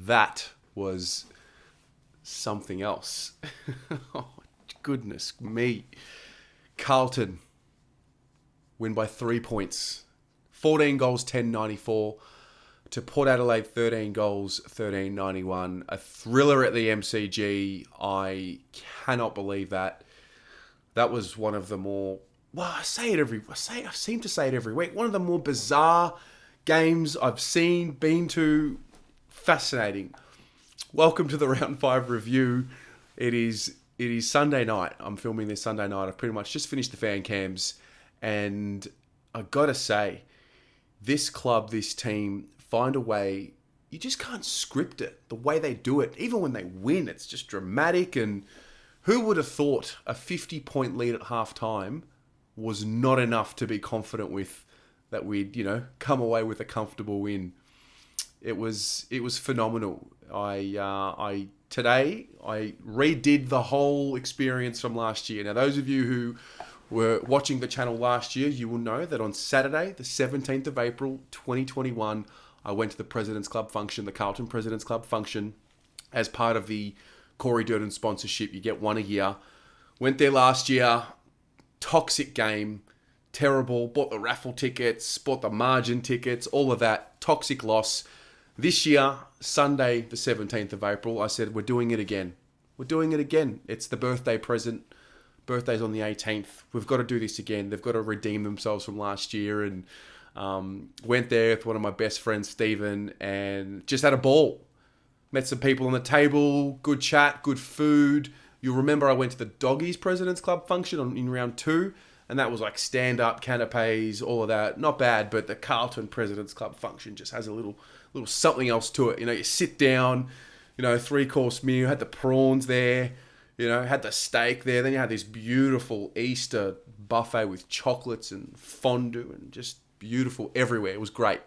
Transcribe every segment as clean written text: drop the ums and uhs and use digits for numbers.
that was something else. Oh, goodness me. Carlton win by 3 points. 14 goals, 10.94 to Port Adelaide, 13 goals, 13.91. A thriller at the MCG. I cannot believe that. That was one of the more, well, I seem to say it every week. One of the more bizarre games I've been to. Fascinating. Welcome to the Round 5 review. It is Sunday night. I'm filming this Sunday night. I've pretty much just finished the fan cams, and I gotta say, this club, this team, find a way. You just can't script it. The way they do it, even when they win, it's just dramatic. And who would have thought a 50-point lead at halftime was not enough to be confident with that we'd, come away with a comfortable win. It was phenomenal. I redid the whole experience from last year. Now, those of you who were watching the channel last year, you will know that on Saturday, the 17th of April, 2021, I went to the President's Club function, the Carlton President's Club function, as part of the Corey Durden sponsorship. You get one a year. Went there last year. Toxic game. Terrible. Bought the raffle tickets. Bought the margin tickets. All of that. Toxic loss. This year, Sunday, the 17th of April, I said, we're doing it again. We're doing it again. It's the birthday present. Birthday's on the 18th. We've got to do this again. They've got to redeem themselves from last year. And went there with one of my best friends, Stephen, and just had a ball. Met some people on the table, good chat, good food. You'll remember I went to the Doggies President's Club function in round 2, and that was like stand-up, canapes, all of that. Not bad, but the Carlton President's Club function just has a little something else to it. You sit down, 3-course meal, had the prawns there, had the steak there. Then you had this beautiful Easter buffet with chocolates and fondue and just beautiful everywhere. It was great.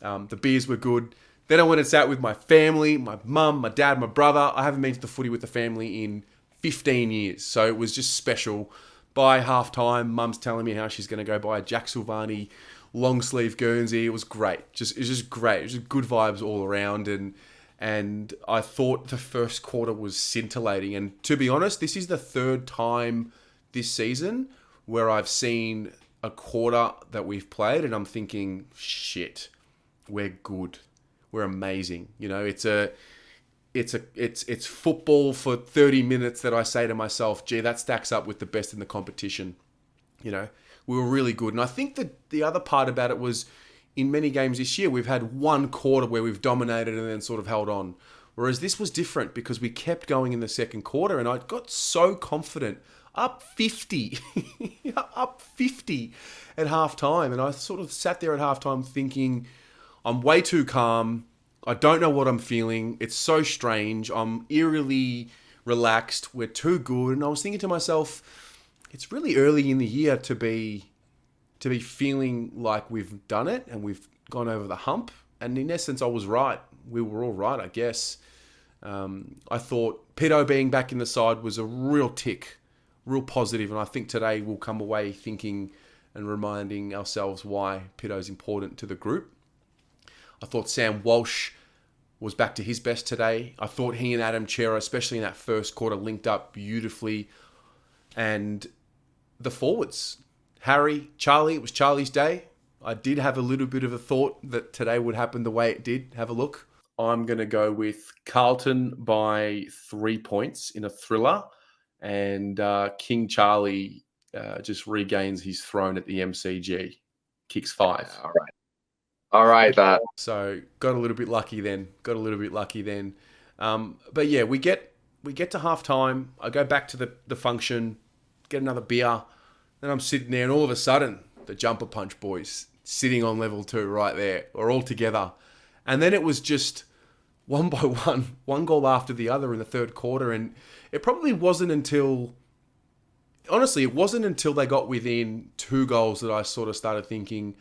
The beers were good. Then I went and sat with my family, my mum, my dad, my brother. I haven't been to the footy with the family in 15 years. So it was just special. By halftime, mum's telling me how she's going to go buy a Jack Silvani long sleeve Guernsey. It was great. It was just great. It was just good vibes all around. And I thought the first quarter was scintillating. And to be honest, this is the third time this season where I've seen a quarter that we've played and I'm thinking, shit, we're good. We're amazing. It's football for 30 minutes that I say to myself, gee, that stacks up with the best in the competition. We were really good. And I think that the other part about it was in many games this year, we've had one quarter where we've dominated and then sort of held on. Whereas this was different because we kept going in the second quarter and I got so confident. Up 50. Up 50 at halftime. And I sort of sat there at halftime thinking, I'm way too calm. I don't know what I'm feeling. It's so strange. I'm eerily relaxed. We're too good. And I was thinking to myself, it's really early in the year to be feeling like we've done it and we've gone over the hump. And in essence, I was right. We were all right, I guess. I thought Pito being back in the side was a real tick, real positive. And I think today we'll come away thinking and reminding ourselves why Pito's important to the group. I thought Sam Walsh was back to his best today. I thought he and Adam Chera, especially in that first quarter, linked up beautifully. And the forwards, Harry, Charlie, it was Charlie's day. I did have a little bit of a thought that today would happen the way it did. Have a look. I'm going to go with Carlton by 3 points in a thriller. And King Charlie just regains his throne at the MCG. Kicks 5. All right, that. So got a little bit lucky then. But yeah, we get to halftime. I go back to the function, get another beer. Then I'm sitting there and all of a sudden, the Jumper Punch boys sitting on level 2 right there. We're all together. And then it was just one by one goal after the other in the third quarter. And it probably wasn't until they got within 2 goals that I sort of started thinking,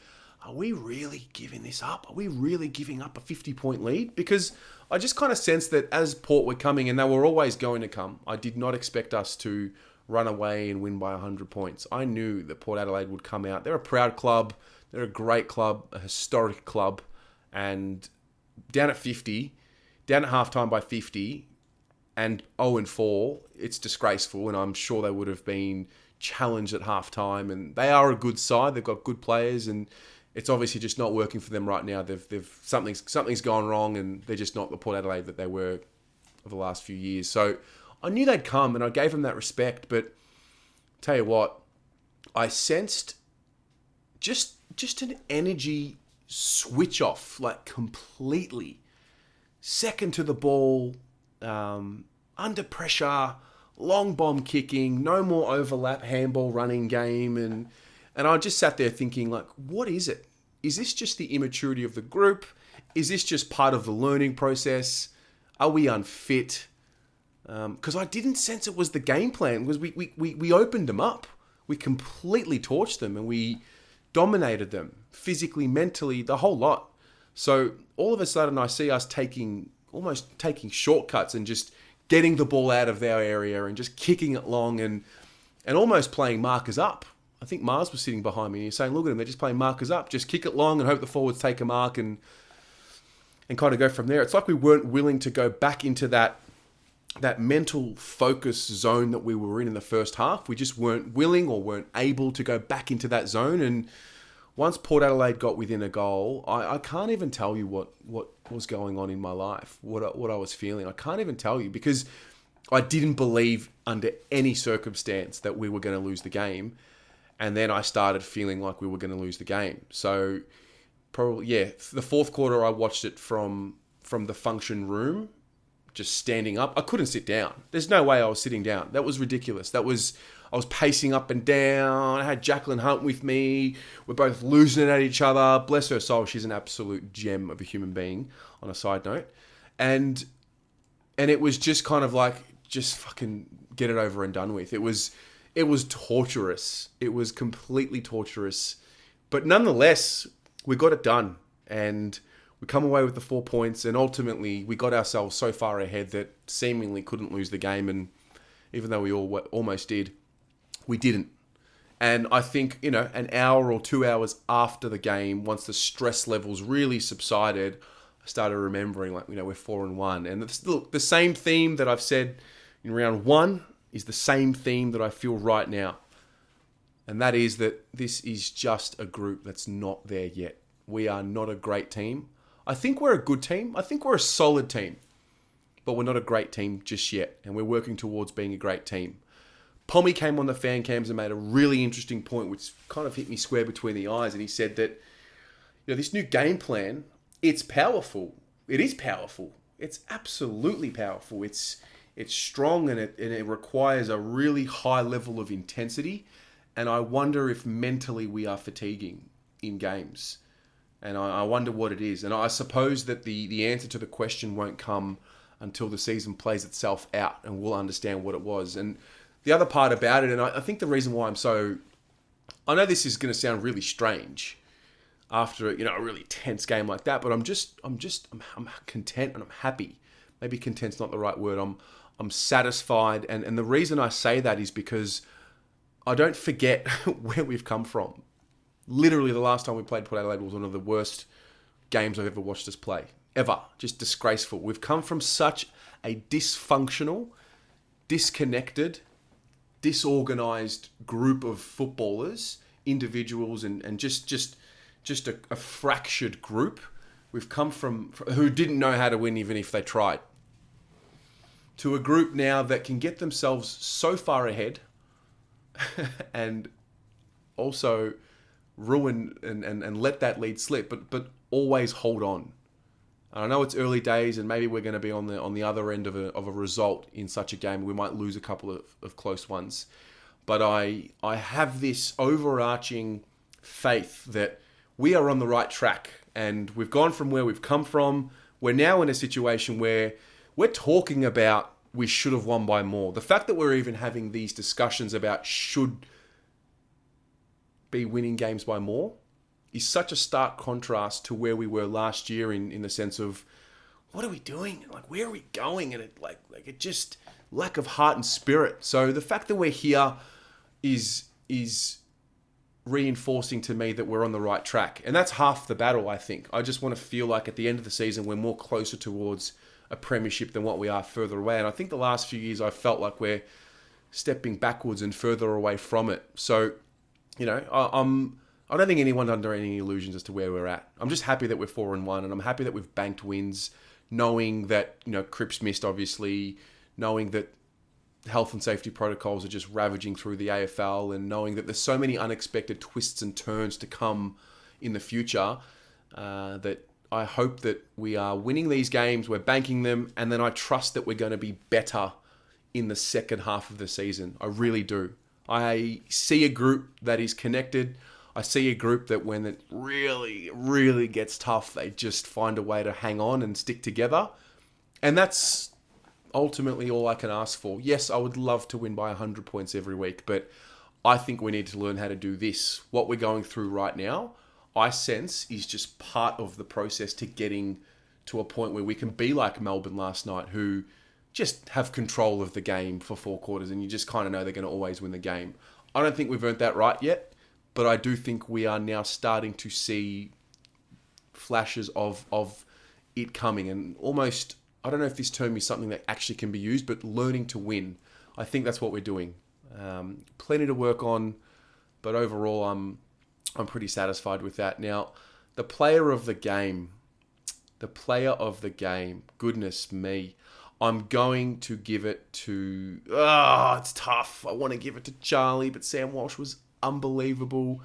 are we really giving this up? Are we really giving up a 50-point lead? Because I just kind of sensed that as Port were coming, and they were always going to come, I did not expect us to run away and win by 100 points. I knew that Port Adelaide would come out. They're a proud club. They're a great club, a historic club. And down at 50, down at halftime by 50 and 0-4, it's disgraceful, and I'm sure they would have been challenged at halftime. And they are a good side; they've got good players, and it's obviously just not working for them right now. Something's gone wrong, and they're just not the Port Adelaide that they were for the last few years. So I knew they'd come, and I gave them that respect. But tell you what, I sensed just an energy switch off, like completely. Second to the ball, under pressure, long bomb kicking, no more overlap, handball running game. And I just sat there thinking, like, what is it? Is this just the immaturity of the group? Is this just part of the learning process? Are we unfit? Because I didn't sense it was the game plan. Because we opened them up. We completely torched them, and we dominated them physically, mentally, the whole lot. So all of a sudden I see us almost taking shortcuts and just getting the ball out of their area and just kicking it long and almost playing markers up. I think Mars was sitting behind me and he's saying, look at them, they're just playing markers up. Just kick it long and hope the forwards take a mark and kind of go from there. It's like we weren't willing to go back into that mental focus zone that we were in the first half. We just weren't willing or weren't able to go back into that zone. And once Port Adelaide got within a goal, I can't even tell you what was going on in my life, what I was feeling. I can't even tell you, because I didn't believe under any circumstance that we were going to lose the game. And then I started feeling like we were going to lose the game. So probably, the fourth quarter I watched it from the function room, just standing up. I couldn't sit down. There's no way I was sitting down. That was ridiculous. I was pacing up and down. I had Jacqueline Hunt with me. We're both losing it at each other. Bless her soul. She's an absolute gem of a human being, on a side note. And it was just kind of like, just fucking get it over and done with. It was torturous. It was completely torturous. But nonetheless, we got it done. And we come away with the 4 points. And ultimately, we got ourselves so far ahead that seemingly couldn't lose the game. And even though we almost did, we didn't. And I think, an hour or 2 hours after the game, once the stress levels really subsided, I started remembering, like, we're 4-1. And look, the same theme that I've said in round one is the same theme that I feel right now. And that is that this is just a group that's not there yet. We are not a great team. I think we're a good team. I think we're a solid team. But we're not a great team just yet. And we're working towards being a great team. Pommy came on the fan cams and made a really interesting point, which kind of hit me square between the eyes. And he said that, this new game plan, it's powerful. It is powerful. It's absolutely powerful. It's strong, and it requires a really high level of intensity. And I wonder if mentally we are fatiguing in games. And I wonder what it is. And I suppose that the answer to the question won't come until the season plays itself out and we'll understand what it was. And the other part about it, and I think the reason why I know this is going to sound really strange after a really tense game like that, but I'm content and I'm happy. Maybe content's not the right word. I'm satisfied, and the reason I say that is because I don't forget where we've come from. Literally, the last time we played Port Adelaide was one of the worst games I've ever watched us play. Ever. Just disgraceful. We've come from such a dysfunctional, disconnected, disorganized group of footballers, individuals, and just a fractured group. We've come from who didn't know how to win even if they tried, to a group now that can get themselves so far ahead and also ruin and let that lead slip, but always hold on. And I know it's early days, and maybe we're going to be on the other end of a result in such a game. We might lose a couple of close ones, but I have this overarching faith that we are on the right track, and we've gone from where we've come from. We're now in a situation where we're talking about we should have won by more. The fact that we're even having these discussions about should be winning games by more is such a stark contrast to where we were last year in the sense of, what are we doing? Like, where are we going? And it just lack of heart and spirit. So the fact that we're here is reinforcing to me that we're on the right track. And that's half the battle, I think. I just want to feel like at the end of the season, we're more closer towards a premiership than what we are further away. And I think the last few years I felt like we're stepping backwards and further away from it. So, you know, I don't think anyone's under any illusions as to where we're at. I'm just happy that we're 4-1, and I'm happy that we've banked wins, knowing that, you know, Cripps missed, obviously, knowing that health and safety protocols are just ravaging through the AFL, and knowing that there's so many unexpected twists and turns to come in the future, that I hope that we are winning these games, we're banking them, and then I trust that we're going to be better in the second half of the season. I really do. I see a group that is connected. I see a group that when it really, really gets tough, they just find a way to hang on and stick together. And that's ultimately all I can ask for. Yes, I would love to win by 100 points every week, but I think we need to learn how to do this. What we're going through right now, I sense, is just part of the process to getting to a point where we can be like Melbourne last night, who just have control of the game for 4 quarters, and you just kind of know they're going to always win the game. I don't think we've earned that right yet. But I do think we are now starting to see flashes of it coming, and almost, I don't know if this term is something that actually can be used, but learning to win. I think that's what we're doing. Plenty to work on, but overall I'm pretty satisfied with that. Now, the player of the game, goodness me. I'm going to give it to, it's tough. I want to give it to Charlie, but Sam Walsh was unbelievable.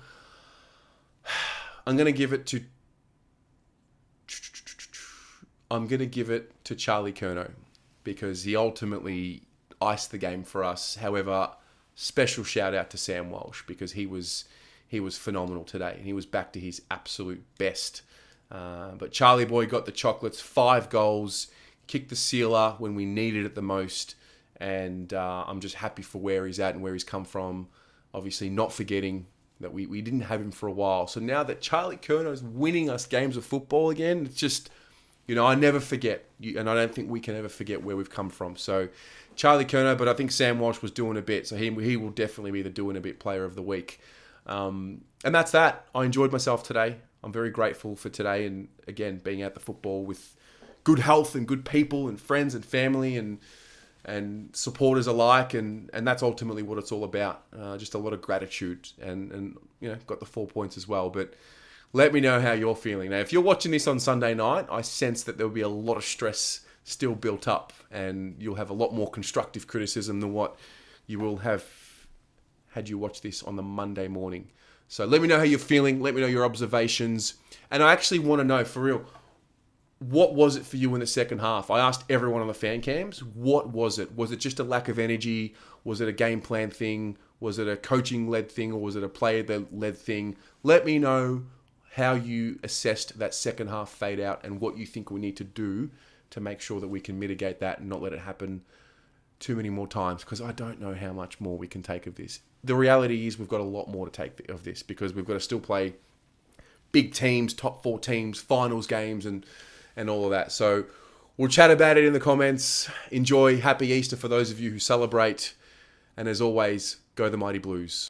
I'm going to give it to Charlie Curnow, because he ultimately iced the game for us. However, special shout out to Sam Walsh, because he was phenomenal today, and he was back to his absolute best. But Charlie boy got the chocolates, 5 goals, kicked the sealer when we needed it the most, and I'm just happy for where he's at and where he's come from. Obviously, not forgetting that we didn't have him for a while. So now that Charlie Curnow is winning us games of football again, it's just, you know, I never forget. And I don't think we can ever forget where we've come from. So Charlie Curnow, but I think Sam Walsh was doing a bit. So he will definitely be the doing a bit player of the week. And that's that. I enjoyed myself today. I'm very grateful for today. And again, being at the football with good health and good people and friends and family and supporters alike, and that's ultimately what it's all about. Just a lot of gratitude, and you know, got the 4 points as well. But let me know how you're feeling. Now, if you're watching this on Sunday night, I sense that there'll be a lot of stress still built up, and you'll have a lot more constructive criticism than what you will have had you watch this on the Monday morning. So let me know how you're feeling. Let me know your observations, and I actually want to know, for real, what was it for you in the second half? I asked everyone on the fan cams, what was it? Was it just a lack of energy? Was it a game plan thing? Was it a coaching-led thing? Or was it a player-led thing? Let me know how you assessed that second half fade out and what you think we need to do to make sure that we can mitigate that and not let it happen too many more times, because I don't know how much more we can take of this. The reality is we've got a lot more to take of this, because we've got to still play big teams, top 4 teams, finals games, and all of that. So we'll chat about it in the comments. Enjoy. Happy Easter for those of you who celebrate. And as always, go the Mighty Blues.